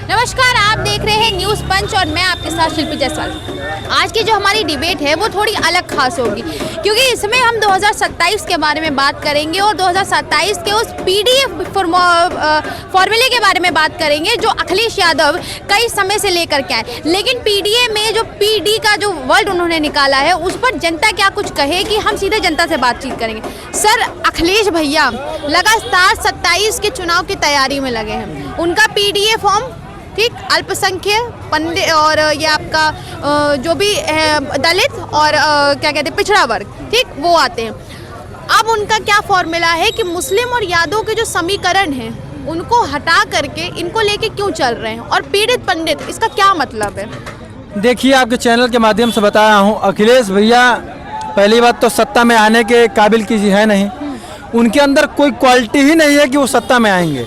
नमस्कार, आप देख रहे हैं न्यूज़ पंच और मैं आपके साथ शिल्पी जायसवाल। आज की जो हमारी डिबेट है वो थोड़ी अलग खास होगी क्योंकि इसमें हम 2027 के बारे में बात करेंगे और 2027 के उस पीडीए फॉर्मूले के बारे में बात करेंगे जो अखिलेश यादव कई समय से लेकर के आए। लेकिन पीडीए में जो पीडी का जो वर्ड उन्होंने निकाला है उस पर जनता क्या कुछ कहेगी, हम सीधे जनता से बातचीत करेंगे। सर, अखिलेश भैया लगातार 27 के चुनाव की तैयारी में लगे हैं। उनका पीडीए फॉर्म ठीक, अल्पसंख्यक पंडित और ये आपका जो भी है दलित और क्या कहते हैं पिछड़ा वर्ग, ठीक, वो आते हैं। अब उनका क्या फॉर्मूला है कि मुस्लिम और यादव के जो समीकरण हैं उनको हटा करके इनको लेके क्यों चल रहे हैं और पीड़ित पंडित, इसका क्या मतलब है? देखिए, आपके चैनल के माध्यम से बताया हूँ, अखिलेश भैया पहली बात तो सत्ता में आने के काबिल की है नहीं। उनके अंदर कोई क्वालिटी ही नहीं है कि वो सत्ता में आएंगे।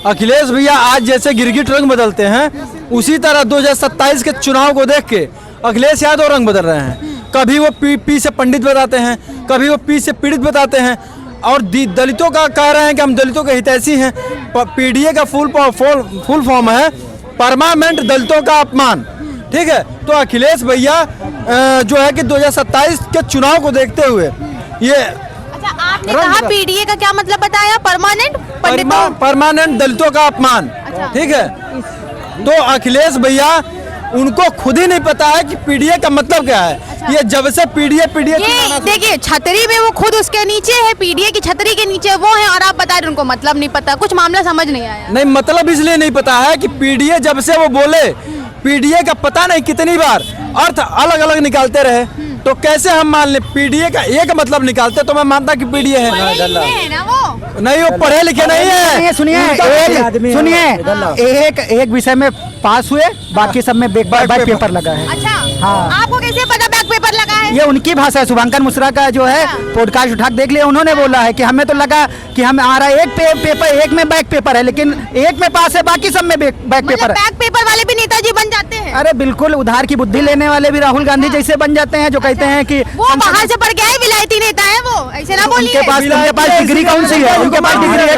अखिलेश भैया आज जैसे गिरगिट रंग बदलते हैं उसी तरह 2027 के चुनाव को देख के अखिलेश यादव रंग बदल रहे हैं। कभी वो पी से पंडित बताते हैं, कभी वो पी से पीड़ित बताते हैं और दलितों का कह रहे हैं कि हम दलितों के हितैषी हैं। पीडीए का फुल फॉर्म है परमानेंट दलितों का अपमान, ठीक है। तो अखिलेश भैया जो है कि 2027 के चुनाव को देखते हुए ये आपने कहा पीडीए का क्या मतलब बताया? परमानेंट दलितों का अपमान, ठीक है। तो अखिलेश भैया उनको खुद ही नहीं पता है कि पीडीए का मतलब क्या है। ये जब से पीडीए देखिए, छतरी में वो खुद उसके नीचे है, पीडीए की छतरी के नीचे वो है और आप बता रहे उनको मतलब नहीं पता। कुछ मामला समझ नहीं आया। नहीं, मतलब इसलिए नहीं पता है कि पीडीए जब से वो बोले, पीडीए का पता नहीं कितनी बार अर्थ अलग अलग निकालते रहे, तो कैसे हम मान ले पीडीए का एक मतलब निकालते तो मैं मानता कि पीडीए है ना वो नहीं, वो पढ़े लिखे नहीं है। सुनिए, एक विषय में पास हुए, बाकी सब में बैक पेपर लगा है। अच्छा, हाँ। आपको कैसे पता बैक पेपर लगा है? ये उनकी भाषा है। शुभंकर मिश्रा का जो है पॉडकास्ट उठा देख लिया, उन्होंने बोला है कि हमें तो लगा कि हमें आ रहा है एक में बैक पेपर है, लेकिन एक में पास है, बाकी सब में बैक पेपर है। बैक पेपर वाले भी नेताजी बन जाते हैं? अरे बिल्कुल, उधार की बुद्धि लेने वाले भी राहुल गांधी जैसे बन जाते हैं, जो कहते हैं कि वो बाहर से पढ़ के आए, विलायती नेता है वो, ऐसे ना बोलिए। उनके पास डिग्री कौन सी है? उनके पास डिग्री है?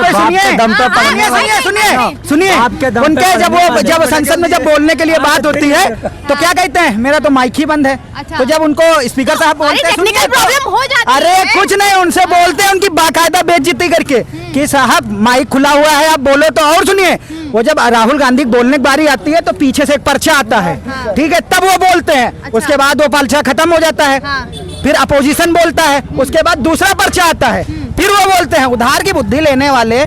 सुनिए, उनके जब संसद में जब बोलने के लिए बात होती है तो क्या कहते हैं, मेरा तो माइक ही बंद है। तो जब उनको स्पीकर साहब बोलते हैं, टेक्निकल प्रॉब्लम हो जाती है। अरे कुछ नहीं, उनसे बोलते हैं उनकी बाकायदा बेइज्जती करके कि साहब माइक खुला हुआ है, आप बोलो तो। और सुनिए, वो जब राहुल गांधी बोलने की बारी आती है तो पीछे से एक पर्चा आता है, ठीक है, तब वो बोलते हैं। उसके बाद वो पर्चा खत्म हो जाता है, फिर अपोजिशन बोलता है, उसके बाद दूसरा पर्चा आता है, फिर वो बोलते हैं। उधार की बुद्धि लेने वाले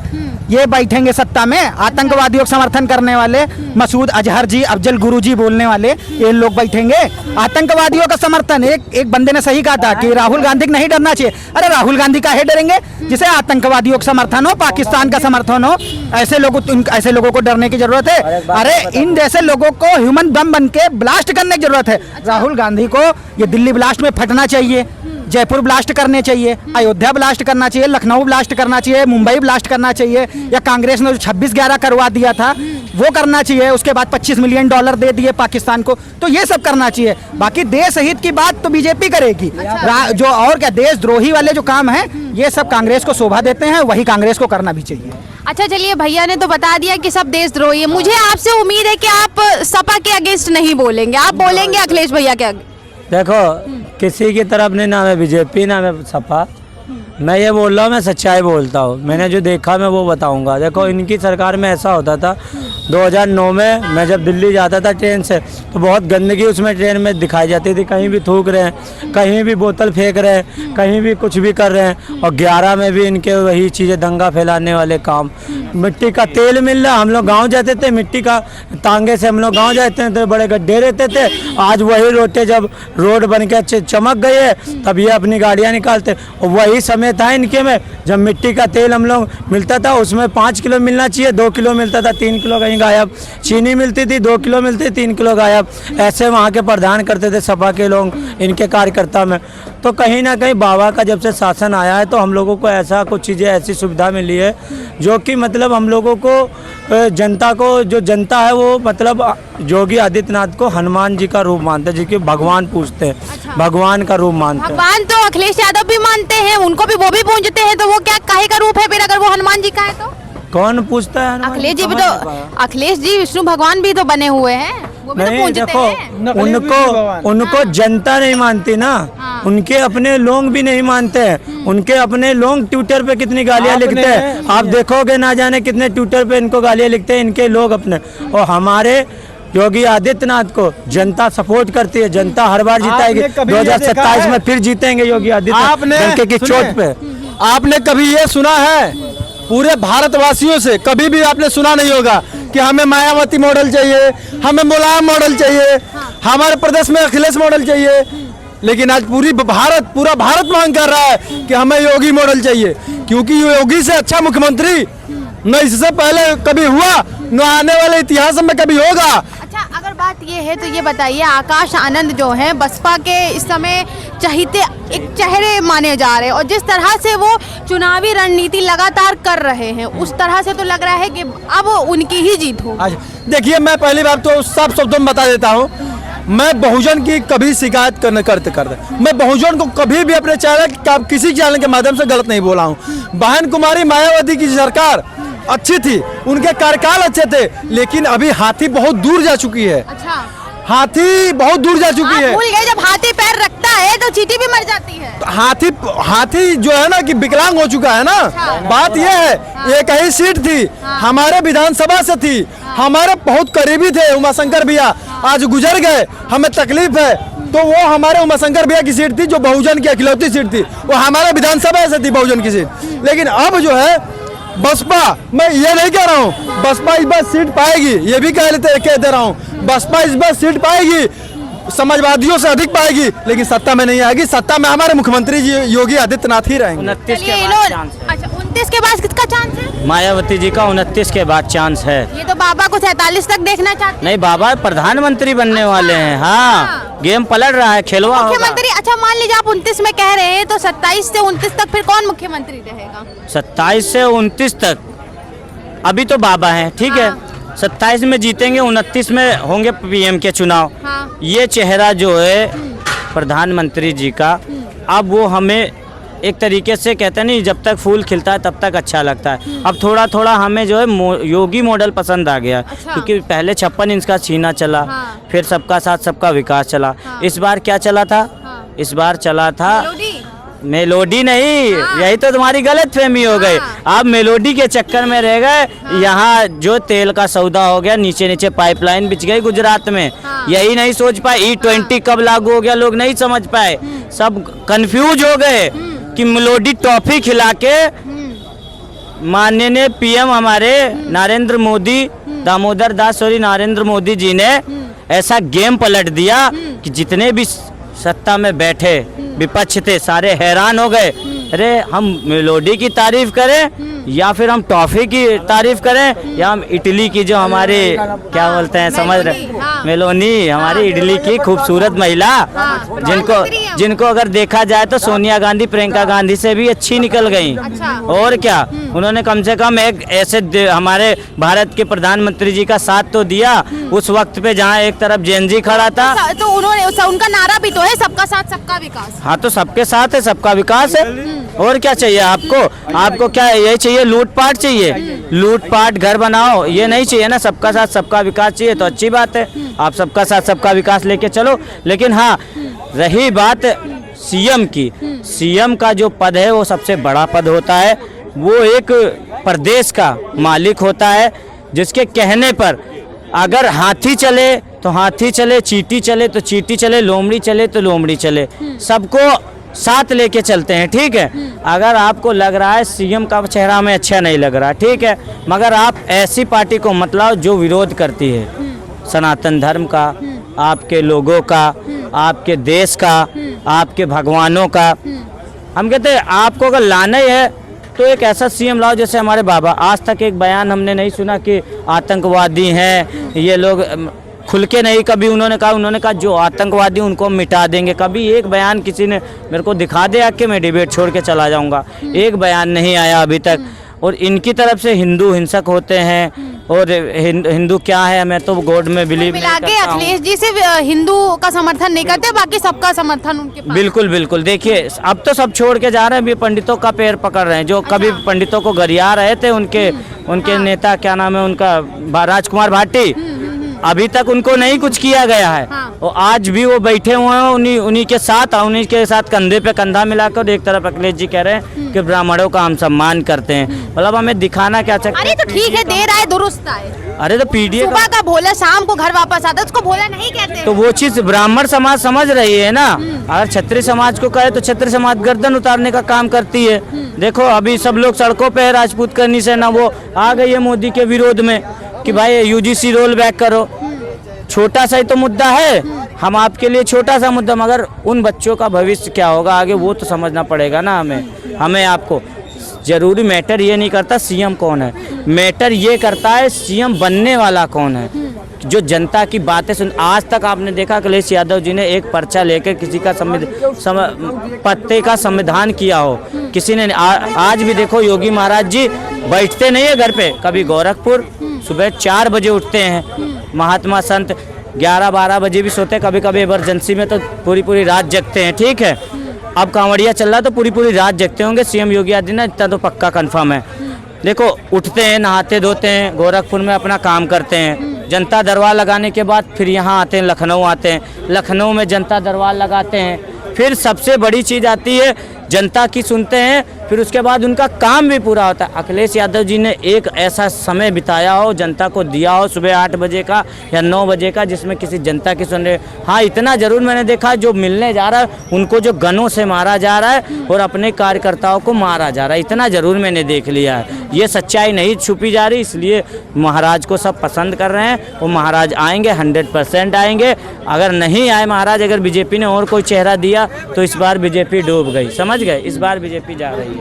ये बैठेंगे सत्ता में, आतंकवादियों का समर्थन करने वाले मसूद अजहर जी, अफजल गुरु जी बोलने वाले, ये लोग बैठेंगे आतंकवादियों का समर्थन। एक बंदे ने सही कहा था कि राहुल गांधी को नहीं डरना चाहिए। अरे राहुल गांधी काहे डरेंगे जिसे आतंकवादियों का समर्थन हो, पाकिस्तान का समर्थन हो? ऐसे लोगों को डरने की जरूरत है? अरे इन जैसे लोगों को ह्यूमन बम बन के ब्लास्ट करने की जरूरत है। राहुल गांधी को ये दिल्ली ब्लास्ट में फटना चाहिए, जयपुर ब्लास्ट करने चाहिए, अयोध्या ब्लास्ट करना चाहिए, लखनऊ ब्लास्ट करना चाहिए, मुंबई ब्लास्ट करना चाहिए, या कांग्रेस ने जो 26/11 करवा दिया था वो करना चाहिए। उसके बाद $25 मिलियन दे दिए पाकिस्तान को, तो ये सब करना चाहिए। बाकी देश हित की बात तो बीजेपी करेगी। जो और क्या देशद्रोही वाले जो काम है ये सब कांग्रेस को शोभा देते हैं, वही कांग्रेस को करना भी चाहिए। अच्छा, चलिए, भैया ने तो बता दिया कि सब देशद्रोही है। मुझे आपसे उम्मीद है कि आप सपा के अगेंस्ट नहीं बोलेंगे, आप बोलेंगे अखिलेश भैया के अगेंस्ट। देखो, किसी की तरफ नहीं, ना मैं बीजेपी ना मैं सपा। मैं ये बोल रहा हूँ, मैं सच्चाई बोलता हूँ। मैंने जो देखा मैं वो बताऊँगा। देखो, इनकी सरकार में ऐसा होता था 2009 में मैं जब दिल्ली जाता था ट्रेन से तो बहुत गंदगी उसमें ट्रेन में दिखाई जाती थी। कहीं भी थूक रहे हैं, कहीं भी बोतल फेंक रहे हैं, कहीं भी कुछ भी कर रहे हैं। और 11 में भी इनके वही चीज़ें, दंगा फैलाने वाले काम। मिट्टी का तेल मिल रहा, हम लोग गाँव जाते थे, मिट्टी का तांगे से हम लोग गाँव जाते थे, बड़े गड्ढे रहते थे। आज वही रोटे जब रोड बन के चमक गई है तब ये अपनी गाड़ियाँ निकालते। और वही समय था इनके में जब मिट्टी का तेल हम लोग मिलता था, उसमें 5 किलो मिलना चाहिए, 2 किलो मिलता था, 3 किलो कहीं गायब। चीनी मिलती थी, 2 किलो मिलती, 3 किलो गायब। ऐसे वहाँ के प्रधान करते थे सपा के लोग, इनके कार्यकर्ता में। तो कहीं ना कहीं बाबा का जब से शासन आया है तो हम लोगों को ऐसा कुछ चीज़ें, ऐसी सुविधा मिली है जो कि मतलब हम लोगों को, जनता को, जो जनता है वो मतलब योगी आदित्यनाथ को हनुमान जी का रूप मानते हैं, जिसके भगवान पूजते हैं। अच्छा। भगवान का रूप मानते हैं। भगवान तो अखिलेश यादव भी मानते हैं, उनको भी वो भी पूजते हैं, तो वो क्या काहे का रूप है फिर अगर वो हनुमान जी का है तो? कौन पूछता है हनुमान अखिलेश जी भी समझ तो नहीं पाया। अखिलेश जी विष्णु भगवान भी तो बने हुए हैं, वो भी तो नहीं पूजते देखो, हैं। नकली विष्णु भगवान। उनको जनता नहीं मानती ना, हाँ। उनके अपने लोग भी नहीं मानते हैं। उनके अपने लोग ट्विटर पे कितनी गालियां आपने- लिखते हैं, आप देखोगे ना जाने कितने ट्विटर पे इनको गालियां लिखते हैं इनके लोग अपने। और हमारे योगी आदित्यनाथ को जनता सपोर्ट करती है, जनता हर बार जिताएगी। आपने कभी ये देखा 2027 है? में फिर जीतेंगे योगी आदित्यनाथ आपने डंके की सुनिए, चोट पे। आपने कभी ये सुना है पूरे भारतवासियों से, कभी भी आपने सुना नहीं होगा कि हमें मायावती मॉडल चाहिए, हमें मुलायम मॉडल चाहिए, हमारे प्रदेश में अखिलेश मॉडल चाहिए। लेकिन आज पूरा भारत मांग कर रहा है कि हमें योगी मॉडल चाहिए, क्योंकि योगी से अच्छा मुख्यमंत्री न इससे पहले कभी हुआ, न आने वाले इतिहास में कभी होगा। अच्छा, अगर बात ये है तो ये बताइए, आकाश आनंद जो हैं बसपा के इस समय चहीते एक चेहरे माने जा रहे हैं, और जिस तरह से वो चुनावी रणनीति लगातार कर रहे हैं, उस तरह से तो लग रहा है कि अब उनकी ही जीत हो। आज देखिए, मैं पहली बार तो सब शब्दों में बता देता हूँ, मैं बहुजन की कभी शिकायत करते मैं बहुजन को कभी भी अपने चैनल किसी चैनल के माध्यम से गलत नहीं बोला हूँ। बहन कुमारी मायावती की सरकार अच्छी थी, उनके कार्यकाल अच्छे थे, लेकिन अभी हाथी बहुत दूर जा चुकी है। अच्छा, हाथी बहुत दूर जा चुकी आप है। भूल गए जब हाथी पैर रखता है तो चींटी भी मर जाती है। हाथी जो है ना कि विकलांग हो चुका है ना। बात यह है, एक ही सीट थी, हमारे विधानसभा से थी, हमारे बहुत करीबी थे उमाशंकर भैया, आज गुजर गए, हमें तकलीफ है। तो वो हमारे उमाशंकर भैया की सीट थी, जो बहुजन की इकलौती सीट थी, वो हमारे विधानसभा से थी बहुजन की सीट। लेकिन अब जो है बसपा, मैं ये नहीं कह रहा हूँ बसपा इस बार सीट पाएगी, ये भी कह दे रहा हूँ, बसपा इस बार सीट पाएगी, समाजवादियों से अधिक पाएगी, लेकिन सत्ता में नहीं आएगी। सत्ता में हमारे मुख्यमंत्री जी योगी आदित्यनाथ ही रहेंगे। 29 चलिए, के इन्होंने- बाद चांस है। अच्छा, 29 के बाद किसका चांस है? मायावती जी का 29 के बाद चांस है। ये तो बाबा को 47 तक देखना चाहते हैं। नहीं, बाबा प्रधानमंत्री बनने वाले हैं। हाँ, गेम पलट रहा है, खेलवा होगा। मुख्यमंत्री, अच्छा मान लीजिए आप 29 में कह रहे हैं, तो 27 से 29 तक फिर कौन मुख्यमंत्री रहेगा? 27 से 29 तक अभी तो बाबा हैं, ठीक है। 27 में जीतेंगे, 29 में होंगे पीएम के चुनाव। हाँ। ये चेहरा जो है प्रधानमंत्री जी का, अब वो हमें एक तरीके से कहते हैं नहीं, जब तक फूल खिलता है तब तक अच्छा लगता है। अब थोड़ा थोड़ा हमें जो है योगी मॉडल पसंद आ गया। अच्छा। क्योंकि पहले 56 इंच का छीना चला, हाँ। फिर सबका साथ सबका विकास चला। हाँ। इस बार क्या चला था? हाँ। इस बार चला था मेलोडी? मेलोडी नहीं। हाँ। यही तो तुम्हारी गलत फहमी हो गई। हाँ। आप मेलोडी के चक्कर में रह गए। यहाँ जो तेल का सौदा हो गया, नीचे नीचे पाइपलाइन बिछ गई गुजरात में। हाँ। यही नहीं सोच पाए E20 कब लागू हो गया, लोग नहीं समझ पाए, सब कंफ्यूज हो गए कि मेलोडी टॉफी खिला के माननीय पीएम हमारे नरेंद्र मोदी, दामोदर दास नरेंद्र मोदी जी ने ऐसा गेम पलट दिया कि जितने भी सत्ता में बैठे विपक्ष थे सारे हैरान हो गए। अरे हम मेलोडी की तारीफ करें या फिर हम टॉफी की तारीफ करें, या हम इटली की जो हमारे क्या बोलते हैं, समझ रहे, हाँ। मेलोनी हमारी इटली की खूबसूरत महिला, हाँ। जिनको अगर देखा जाए तो सोनिया गांधी प्रियंका गांधी से भी अच्छी निकल गई। अच्छा। और क्या, उन्होंने कम से कम एक ऐसे हमारे भारत के प्रधानमंत्री जी का साथ तो दिया उस वक्त पे जहाँ एक तरफ जेएनजी खड़ा था। तो उन्होंने उनका नारा भी तो है, सबका साथ सबका विकास। हाँ, तो सबके साथ है, सबका विकास है। और क्या चाहिए आपको क्या यही चाहिए? लूटपाट चाहिए? लूटपाट घर बनाओ ये नहीं चाहिए ना, सबका साथ सबका विकास चाहिए तो अच्छी बात है, आप सबका साथ सबका विकास लेके चलो। लेकिन हाँ, रही बात सीएम की, सीएम का जो पद है वो सबसे बड़ा पद होता है। वो एक प्रदेश का मालिक होता है, जिसके कहने पर अगर हाथी चले तो हाथी चले, चींटी चले तो चींटी चले, लोमड़ी चले तो लोमड़ी चले, सबको साथ लेके चलते हैं, ठीक है। अगर आपको लग रहा है सीएम का चेहरा हमें अच्छा नहीं लग रहा, ठीक है, मगर आप ऐसी पार्टी को मत लाओ जो विरोध करती है सनातन धर्म का, आपके लोगों का, आपके देश का, आपके भगवानों का। हम कहते हैं आपको अगर लाना ही है तो एक ऐसा सीएम लाओ जैसे हमारे बाबा। आज तक एक बयान हमने नहीं सुना कि आतंकवादी हैं ये लोग, खुल के नहीं कभी उन्होंने कहा जो आतंकवादी उनको हम मिटा देंगे। कभी एक बयान किसी ने मेरे को दिखा दे आके मैं डिबेट छोड़ के चला जाऊंगा। एक बयान नहीं आया अभी तक। और इनकी तरफ से हिंदू हिंसक होते हैं, और हिंदू क्या है, मैं तो गॉड में बिलीव नहीं मिला के करता हूँ। अखिलेश जी सिर्फ हिंदू का समर्थन नहीं करते, बाकी सबका समर्थन उनके पास। बिल्कुल बिल्कुल, देखिए अब तो सब छोड़ के जा रहे हैं, अभी पंडितों का पैर पकड़ रहे हैं, जो कभी पंडितों को गरिया रहे थे उनके नेता, क्या नाम है उनका, राजकुमार भाटी, अभी तक उनको नहीं कुछ किया गया है। हाँ। और आज भी वो बैठे हुए हैं उन्हीं के साथ कंधे पे कंधा मिलाकर। एक तरफ अखिलेश जी कह रहे हैं कि ब्राह्मणों का हम सम्मान करते हैं, मतलब हमें दिखाना क्या चाहते अरे तो ठीक है, देर आए दुरुस्त आए। अरे तो पीडीए सुबह का भोला शाम को घर वापस आता है, उसको भोला नहीं कहते। तो वो चीज ब्राह्मण समाज समझ रही है ना। अगर क्षत्रिय समाज को कहे तो क्षत्रिय समाज गर्दन उतारने का काम करती है। देखो अभी सब लोग सड़कों पे है राजपूत करनी से ना, वो आ गई है मोदी के विरोध में कि भाई यूजीसी रोल बैक करो। छोटा सा ही तो मुद्दा है, हम आपके लिए छोटा सा मुद्दा, मगर उन बच्चों का भविष्य क्या होगा आगे वो तो समझना पड़ेगा ना हमें आपको। जरूरी मैटर ये नहीं करता सीएम कौन है, मैटर ये करता है सीएम बनने वाला कौन है, जो जनता की बातें सुन। आज तक आपने देखा अखिलेश यादव जी ने एक पर्चा लेकर किसी का पत्ते का संविधान किया हो, किसी ने आज भी देखो योगी महाराज जी बैठते नहीं है घर पे, कभी गोरखपुर सुबह 4 बजे उठते हैं, महात्मा संत 11-12 बजे भी सोते हैं, कभी कभी इमरजेंसी में तो पूरी रात जगते हैं। ठीक है, अब कांवड़िया चल रहा तो पूरी रात जगते होंगे सीएम योगी आदित्यनाथ, इतना तो पक्का कंफर्म है। देखो उठते हैं, नहाते धोते हैं, गोरखपुर में अपना काम करते हैं, जनता दरबार लगाने के बाद फिर यहाँ आते हैं, लखनऊ आते हैं, लखनऊ में जनता दरबार लगाते हैं, फिर सबसे बड़ी चीज़ आती है जनता की सुनते हैं, फिर उसके बाद उनका काम भी पूरा होता है। अखिलेश यादव जी ने एक ऐसा समय बिताया हो, जनता को दिया हो सुबह 8 बजे का या 9 बजे का, जिसमें किसी जनता की सुन रहे। हाँ इतना जरूर मैंने देखा, जो मिलने जा रहा है उनको जो गनों से मारा जा रहा है और अपने कार्यकर्ताओं को मारा जा रहा है, इतना जरूर मैंने देख लिया है। ये सच्चाई नहीं छुपी जा रही, इसलिए महाराज को सब पसंद कर रहे हैं। वो महाराज आएंगे, 100% आएंगे। अगर नहीं आए महाराज, अगर बीजेपी ने और कोई चेहरा दिया तो इस बार बीजेपी डूब गई, समझ गए, इस बार बीजेपी जा रही है।